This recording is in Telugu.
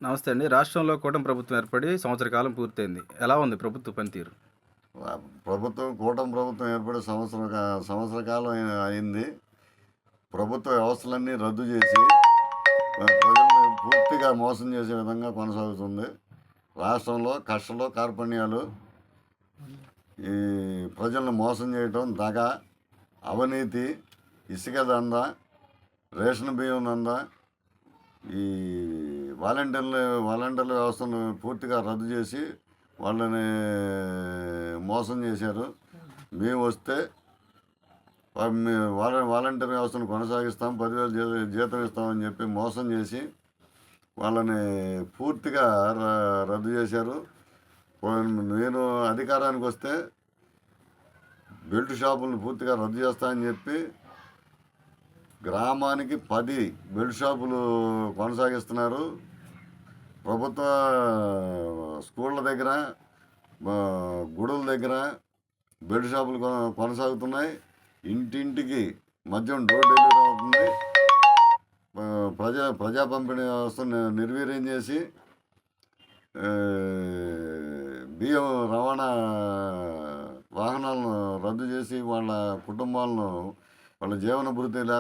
నమస్తే అండి. రాష్ట్రంలో కూటమి ప్రభుత్వం ఏర్పడి సంవత్సర కాలం పూర్తయింది. ఎలా ఉంది ప్రభుత్వ పనితీరు? కూటమి ప్రభుత్వం ఏర్పడి సంవత్సర కాలం అయింది. ప్రభుత్వ వ్యవస్థలన్నీ రద్దు చేసి ప్రజల్ని పూర్తిగా మోసం చేసే విధంగా కొనసాగుతుంది. రాష్ట్రంలో కష్టలు కార్పణ్యాలు, ఈ ప్రజలను మోసం చేయటం, దగ, అవినీతి, ఇసుక దందా, రేషన్ బియ్యం దందా, ఈ వాలంటీర్ల వ్యవస్థను పూర్తిగా రద్దు చేసి వాళ్ళని మోసం చేశారు. మేము వస్తే వాలంటీర్ వ్యవస్థను కొనసాగిస్తాం, 10,000 జీతం ఇస్తామని చెప్పి మోసం చేసి వాళ్ళని పూర్తిగా రద్దు చేశారు. నేను అధికారానికి వస్తే బెల్ట్ షాపులను పూర్తిగా రద్దు చేస్తామని చెప్పి గ్రామానికి 10 బెల్ట్ షాపులు కొనసాగిస్తున్నారు. ప్రభుత్వ స్కూళ్ళ దగ్గర, గుడుల దగ్గర బెల్ట్ షాపులు కొనసాగుతున్నాయి. ఇంటింటికి మద్యం డోర్ డెలివరీ అవుతుంది. ప్రజా పంపిణీ వ్యవస్థను నిర్వీర్యం చేసి బియ్యం రవాణా వాహనాలను రద్దు చేసి వాళ్ళ కుటుంబాలను, వాళ్ళ జీవన భృతి లేక